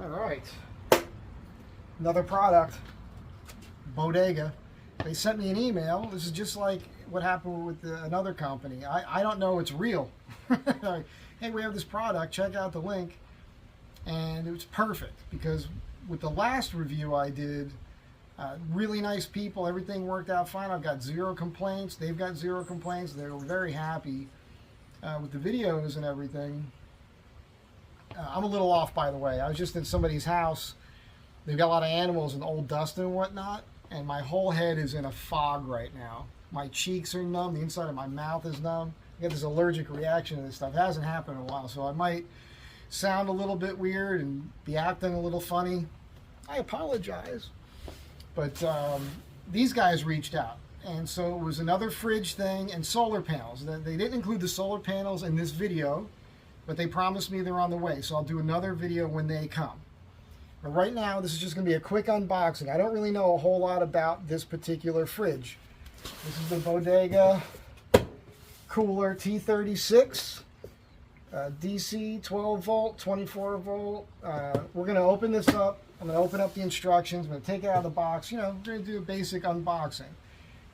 All right, another product, Bodega. They sent me an email. This is just like what happened with another company. I don't know it's real. Hey, we have this product, check out the link. And it was perfect because with the last review I did, really nice people, everything worked out fine. I've got zero complaints. They've got zero complaints. They were very happy with the videos and everything. I'm a little off, by the way. I was just in somebody's house. They've got a lot of animals and old dust and whatnot, and my whole head is in a fog right now. My cheeks are numb. The inside of my mouth is numb. I get this allergic reaction to this stuff. It hasn't happened in a while, so I might sound a little bit weird and be acting a little funny. I apologize. But these guys reached out, and so it was another fridge thing and solar panels. They didn't include the solar panels in this video, but they promised me they're on the way, so I'll do another video when they come. But right now, this is just going to be a quick unboxing. I don't really know a whole lot about this particular fridge. This is the Bodega cooler T36. DC 12 volt, 24 volt. We're going to open this up. I'm going to open up the instructions. I'm going to take it out of the box. You know, we're going to do a basic unboxing.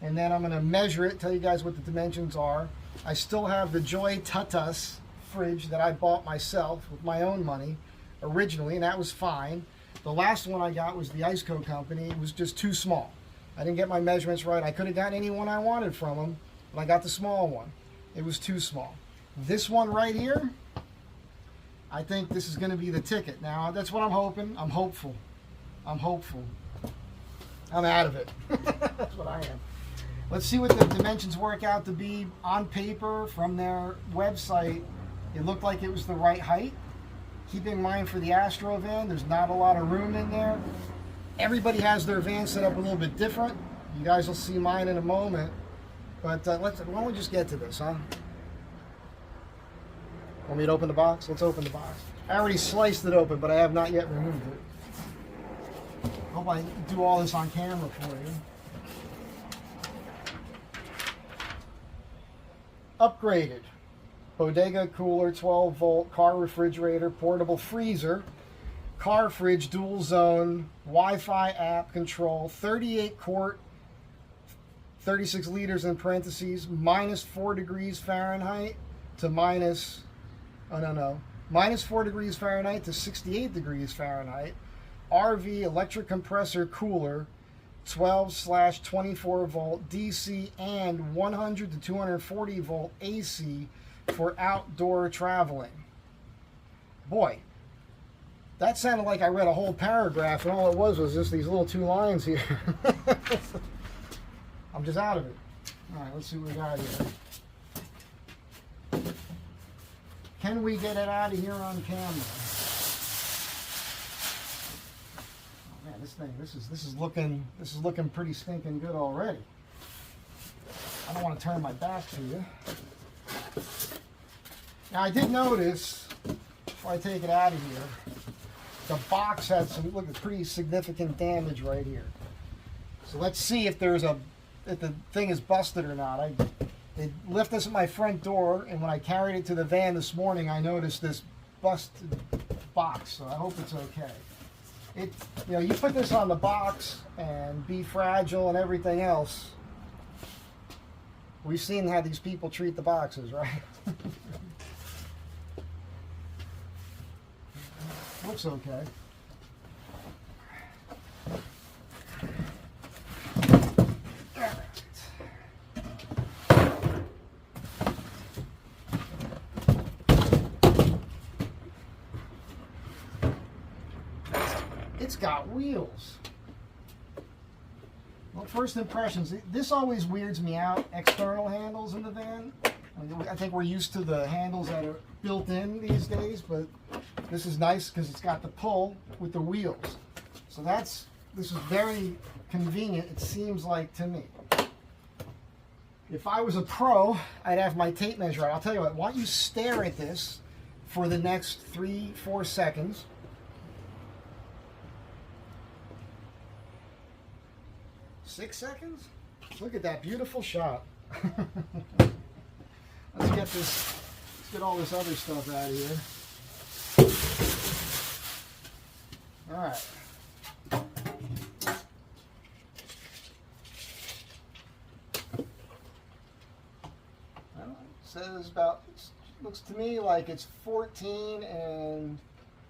And then I'm going to measure it, tell you guys what the dimensions are. I still have the Joy Tatas fridge that I bought myself with my own money originally, and that was fine. The last one I got was the Iceco company. It was just too small. I didn't get my measurements right. I could have gotten any one I wanted from them, but I got the small one. It was too small. This one right here, I think this is going to be the ticket. Now, that's what I'm hoping. I'm hopeful. I'm hopeful. I'm out of it. That's what I am. Let's see what the dimensions work out to be on paper from their website. It looked like it was the right height. Keep in mind for the Astro van, there's not a lot of room in there. Everybody has their van set up a little bit different. You guys will see mine in a moment. But why don't we just get to this, huh? Want me to open the box? Let's open the box. I already sliced it open, but I have not yet removed it. Hope I do all this on camera for you. Upgraded. Bodega cooler, 12 volt, car refrigerator, portable freezer, car fridge, dual zone, Wi-Fi app control, 38 quart, 36 liters in parentheses, minus 4 degrees Fahrenheit to minus 4 degrees Fahrenheit to 68 degrees Fahrenheit. RV electric compressor cooler, 12/24 volt DC and 100 to 240 volt AC for outdoor traveling. Boy, that sounded like I read a whole paragraph, and all it was just these little 2 lines here. I'm just out of it. All right, let's see what we got here. Can we get it out of here on camera? Oh man, this is looking pretty stinking good already. I don't want to turn my back to you. Now I did notice, before I take it out of here, the box had some, look, pretty significant damage right here. So let's see if the thing is busted or not. They left this at my front door, and when I carried it to the van this morning, I noticed this busted box, so I hope it's okay. You know, you put this on the box and be fragile and everything else. We've seen how these people treat the boxes, right? Looks okay. It's got wheels. Well, first impressions, this always weirds me out, external handles in the van. I think we're used to the handles that are built in these days, but this is nice because it's got the pull with the wheels. So this is very convenient, it seems like to me. If I was a pro, I'd have my tape measure out. I'll tell you what, why don't you stare at this for the next 3-4 seconds. Six seconds? Look at that beautiful shot. Let's get all this other stuff out of here. All right. Well, it says about, looks to me like it's 14 and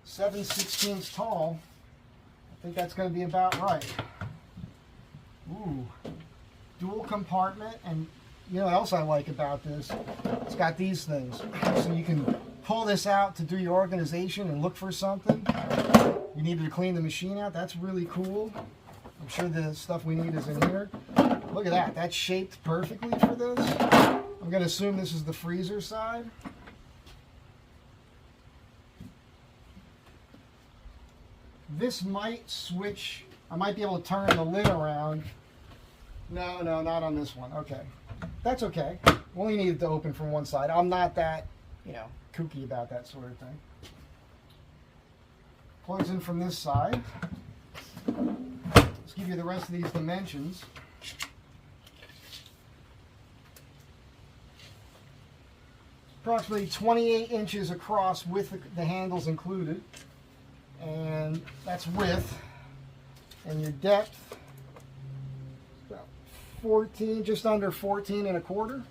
7/16 tall. I think that's going to be about right. Ooh, dual compartment, and you know what else I like about this? It's got these things, so you can pull this out to do your organization and look for something. You needed to clean the machine out. That's really cool. I'm sure the stuff we need is in here. Look at that. That's shaped perfectly for this. I'm going to assume this is the freezer side. This might switch. I might be able to turn the lid around. No, not on this one. Okay. That's okay. We only need it to open from one side. I'm not that, you know, kooky about that sort of thing. Plugs in from this side. Let's give you the rest of these dimensions. Approximately 28 inches across with the handles included. And that's width. And your depth, about 14, just under 14 and a quarter.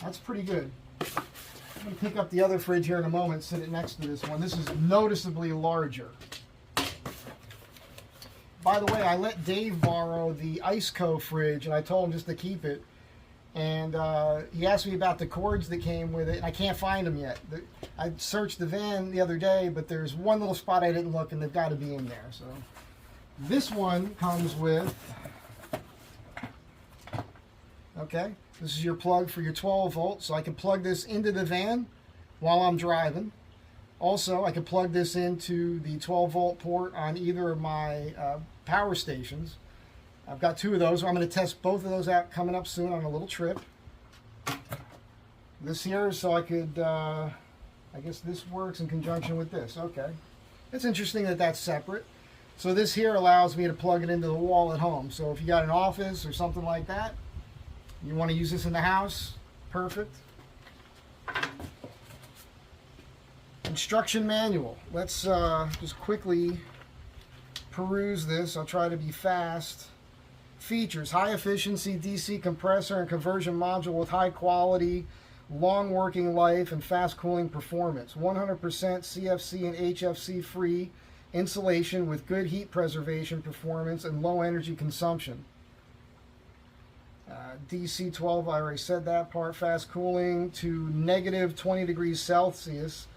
That's pretty good. I'm going to pick up the other fridge here in a moment, sit it next to this one. This is noticeably larger. By the way, I let Dave borrow the Iceco fridge, and I told him just to keep it. And he asked me about the cords that came with it, and I can't find them yet. I searched the van the other day, but there's one little spot I didn't look, and they've got to be in there. So this one comes with, okay, this is your plug for your 12 volt, so I can plug this into the van while I'm driving. Also, I can plug this into the 12 volt port on either of my power stations. I've got two of those. I'm going to test both of those out coming up soon on a little trip. This here is so I could, I guess this works in conjunction with this. Okay. It's interesting that that's separate. So this here allows me to plug it into the wall at home. So if you got an office or something like that, you want to use this in the house, perfect. Instruction manual. Let's just quickly peruse this. I'll try to be fast. Features: high efficiency DC compressor and conversion module with high quality, long working life, and fast cooling performance. 100% CFC and HFC free insulation with good heat preservation performance and low energy consumption. DC 12, I already said that part. Fast cooling to negative 20 degrees Celsius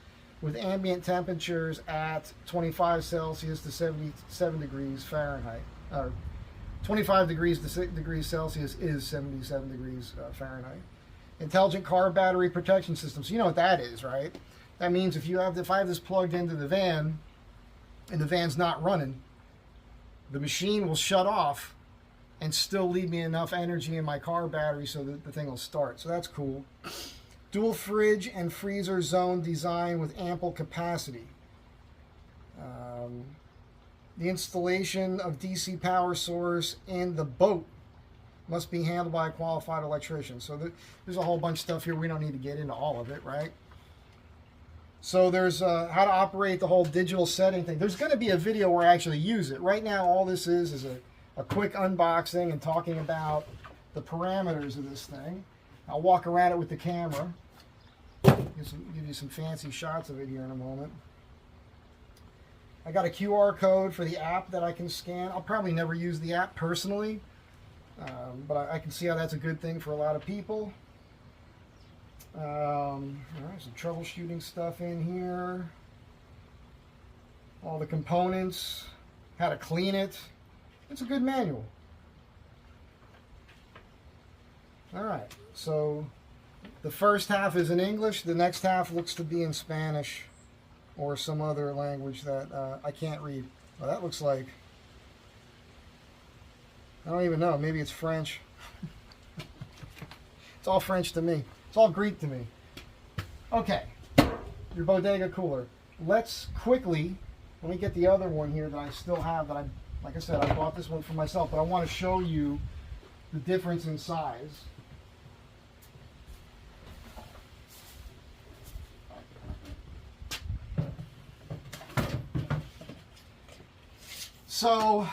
with ambient temperatures at 25 Celsius to 77 degrees Fahrenheit. 25 degrees Celsius is 77 degrees Fahrenheit. Intelligent car battery protection system. So you know what that is, right? That means if I have this plugged into the van and the van's not running, the machine will shut off and still leave me enough energy in my car battery so that the thing will start. So that's cool. Dual fridge and freezer zone design with ample capacity. The installation of DC power source in the boat must be handled by a qualified electrician. So there's a whole bunch of stuff here. We don't need to get into all of it, right? So there's how to operate the whole digital setting thing. There's going to be a video where I actually use it. Right now, all this is a quick unboxing and talking about the parameters of this thing. I'll walk around it with the camera. Give you some fancy shots of it here in a moment. I got a QR code for the app that I can scan. I'll probably never use the app personally, but I can see how that's a good thing for a lot of people. All right, some troubleshooting stuff in here. All the components, how to clean it. It's a good manual. All right, so the first half is in English. The next half looks to be in Spanish or some other language that I can't read. Well, that looks like, I don't even know. Maybe it's French. It's all French to me. It's all Greek to me. Okay, your Bodega cooler. Let's quickly, let me get the other one here that I still have that like I said, I bought this one for myself, but I want to show you the difference in size. So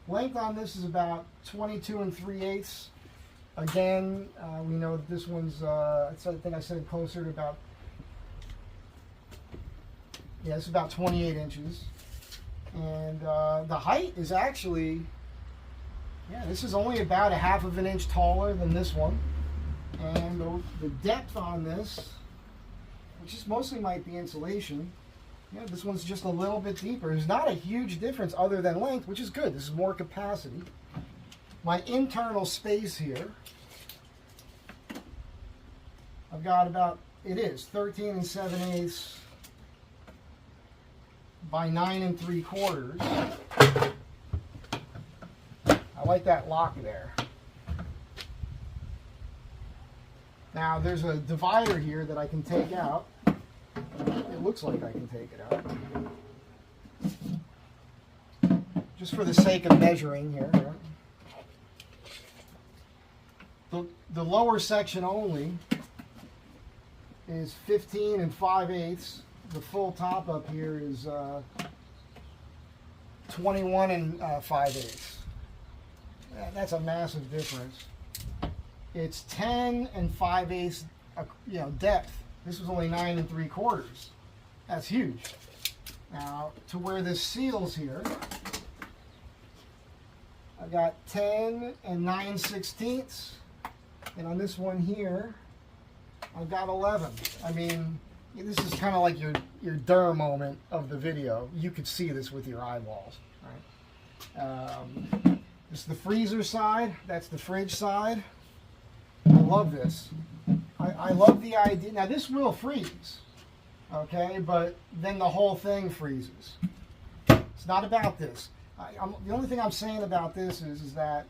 length on this is about 22 3/8. Again, we know that this one's, I think I said closer to about, yeah, it's about 28 inches. And the height is actually, yeah, this is only about 1/2 inch taller than this one. And the depth on this, which is mostly might be insulation, yeah, this one's just a little bit deeper. There's not a huge difference other than length, which is good. This is more capacity. My internal space here, I've got about, it is 13 7/8 by 9 3/4. I like that lock there. Now there's a divider here that I can take out. It looks like I can take it out. Just for the sake of measuring here. The lower section only is 15 5/8. The full top up here is 21 5/8. That's a massive difference. It's 10 5/8, depth. This was only 9 3/4. That's huge. Now, to where this seals here, I've got 10 9/16, and on this one here, I've got 11. I mean, this is kind of like your Durr moment of the video. You could see this with your eyeballs, right? This is the freezer side. That's the fridge side. I love this. I love the idea. Now this will freeze, okay, but then the whole thing freezes. It's not about this. The only thing I'm saying about this is that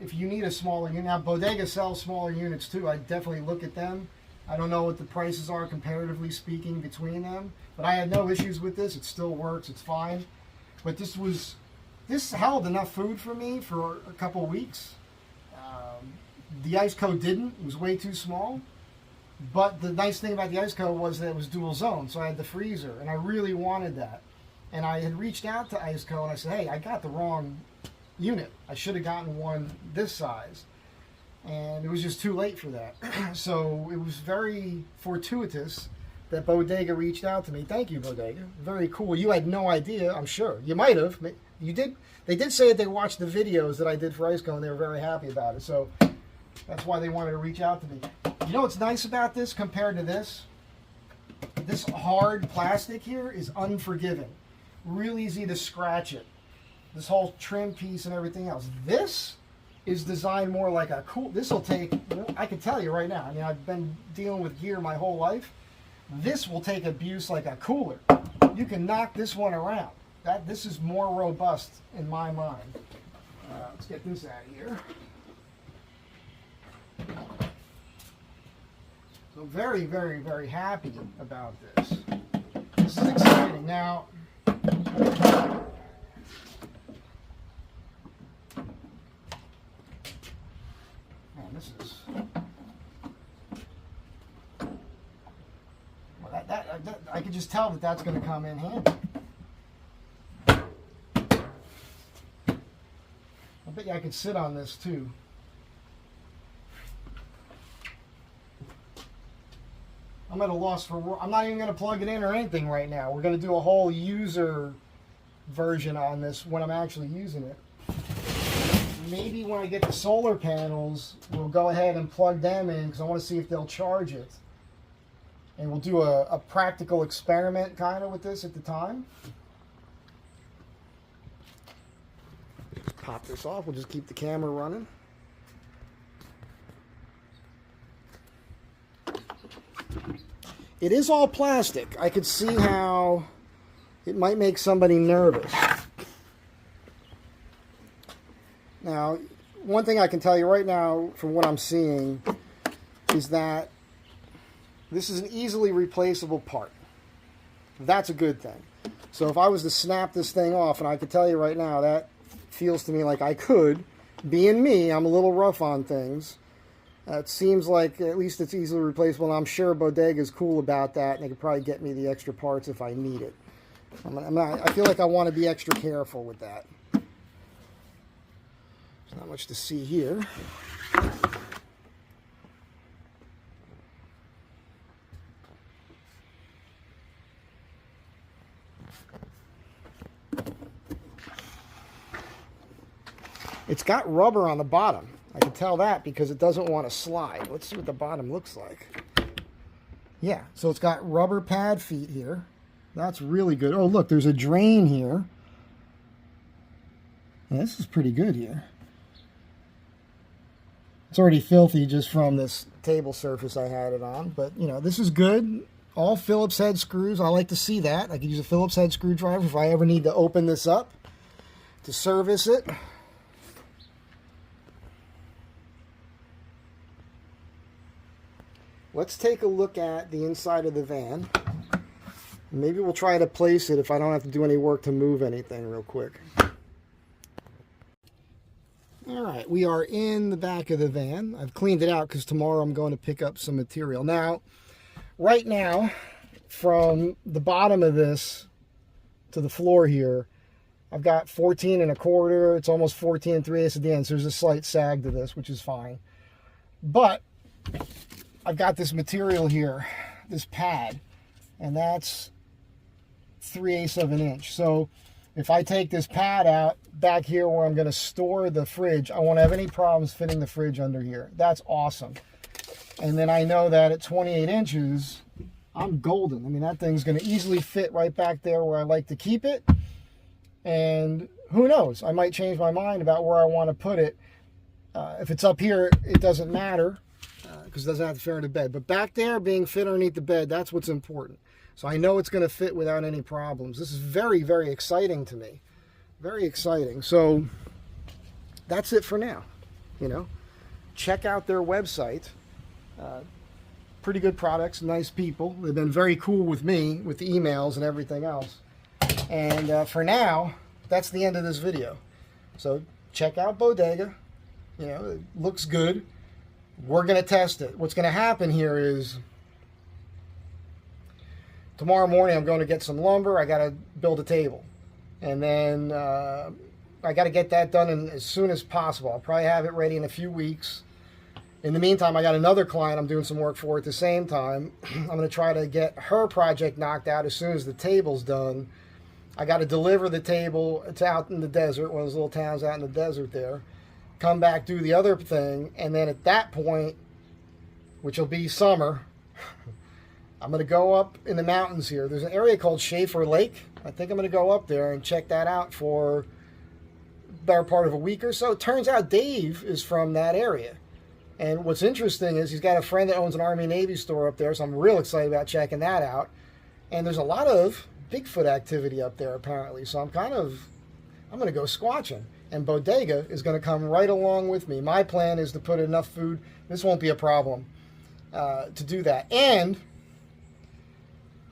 if you need a smaller unit, now Bodega sells smaller units too. I definitely look at them. I don't know what the prices are comparatively speaking between them, but I had no issues with this. It still works. It's fine. But this held enough food for me for a couple weeks. The ice coat didn't. It was way too small. But the nice thing about the ice coat was that it was dual zone, so I had the freezer, and I really wanted that. And I had reached out to Iceco and I said, hey, I got the wrong unit. I should have gotten one this size. And it was just too late for that. So it was very fortuitous that Bodega reached out to me. Thank you, Bodega. Very cool. You had no idea, I'm sure. You might have. You did. They did say that they watched the videos that I did for Iceco and they were very happy about it. So that's why they wanted to reach out to me. You know what's nice about this compared to this? This hard plastic here is unforgiving. Real easy to scratch it. This whole trim piece and everything else. This is designed more like a cool, this will take, I can tell you right now, I mean, I've been dealing with gear my whole life. This will take abuse like a cooler. You can knock this one around. This is more robust in my mind. Let's get this out of here. So very, very, very happy about this. This is exciting. Now, man, this is, well, I could just tell that that's going to come in handy. I bet you I could sit on this too. I'm at a loss for, I'm not even going to plug it in or anything right now. We're going to do a whole user version on this when I'm actually using it. Maybe when I get the solar panels, we'll go ahead and plug them in because I want to see if they'll charge it. And we'll do a practical experiment kind of with this at the time. Pop this off. We'll just keep the camera running. It is all plastic. I could see how it might make somebody nervous. Now, one thing I can tell you right now from what I'm seeing is that this is an easily replaceable part. That's a good thing. So if I was to snap this thing off, and I could tell you right now, that feels to me like I could. Being me, I'm a little rough on things. It seems like at least it's easily replaceable, and I'm sure Bodega is cool about that, and they could probably get me the extra parts if I need it. I feel like I want to be extra careful with that. There's not much to see here. It's got rubber on the bottom. I can tell that because it doesn't want to slide. Let's see what the bottom looks like. Yeah, so it's got rubber pad feet here. That's really good. Oh, look, there's a drain here. Yeah, this is pretty good here. It's already filthy just from this table surface I had it on, but you know, this is good. All Phillips head screws. I like to see that. I could use a Phillips head screwdriver if I ever need to open this up to service it. Let's take a look at the inside of the van. Maybe we'll try to place it if I don't have to do any work to move anything real quick. All right, we are in the back of the van. I've cleaned it out because tomorrow I'm going to pick up some material. Now, right now, from the bottom of this to the floor here, I've got 14 1/4. It's almost 14 3/8 at the end, so there's a slight sag to this, which is fine. But I've got this material here, this pad, and that's 3/8 of an inch. So if I take this pad out back here where I'm going to store the fridge, I won't have any problems fitting the fridge under here. That's awesome. And then I know that at 28 inches, I'm golden. I mean, that thing's going to easily fit right back there where I like to keep it. And who knows, I might change my mind about where I want to put it. If it's up here, it doesn't matter, because it doesn't have to fit under the bed. But back there, being fit underneath the bed, that's what's important. So I know it's going to fit without any problems. This is very, very exciting to me. Very exciting. So that's it for now. You know, check out their website. Pretty good products, nice people. They've been very cool with me, with the emails and everything else. And for now, that's the end of this video. So check out Bodega. You know, it looks good. We're going to test it. What's going to happen here is tomorrow morning I'm going to get some lumber. I got to build a table. And then I got to get that done as soon as possible. I'll probably have it ready in a few weeks. In the meantime, I got another client I'm doing some work for at the same time. I'm going to try to get her project knocked out as soon as the table's done. I got to deliver the table. It's out in the desert, one of those little towns out in the desert there. Come back, do the other thing, and then at that point, which will be summer, I'm going to go up in the mountains here. There's an area called Schaefer Lake. I think I'm going to go up there and check that out for the better part of a week or so. It turns out Dave is from that area. And what's interesting is he's got a friend that owns an Army-Navy store up there, so I'm real excited about checking that out. And there's a lot of Bigfoot activity up there, apparently. So I'm going to go squatching. And Bodega is going to come right along with me. My plan is to put enough food. This won't be a problem to do that. And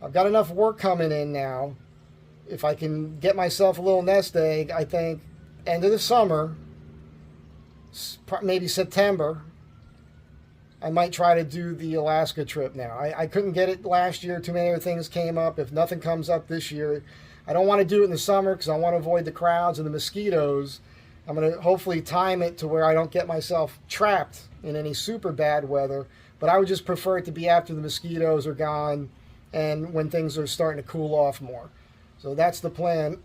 I've got enough work coming in now. If I can get myself a little nest egg, I think end of the summer, maybe September, I might try to do the Alaska trip now. I couldn't get it last year. Too many other things came up. If nothing comes up this year, I don't want to do it in the summer because I want to avoid the crowds and the mosquitoes. I'm going to hopefully time it to where I don't get myself trapped in any super bad weather. But I would just prefer it to be after the mosquitoes are gone and when things are starting to cool off more. So that's the plan.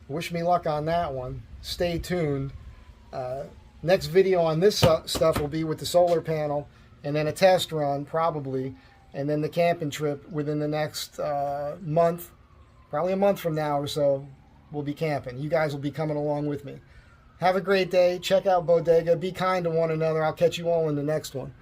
Wish me luck on that one. Stay tuned. Next video on this stuff will be with the solar panel, and then a test run probably, and then the camping trip within the next month, probably a month from now or so, we'll be camping. You guys will be coming along with me. Have a great day. Check out Bodega. Be kind to one another. I'll catch you all in the next one.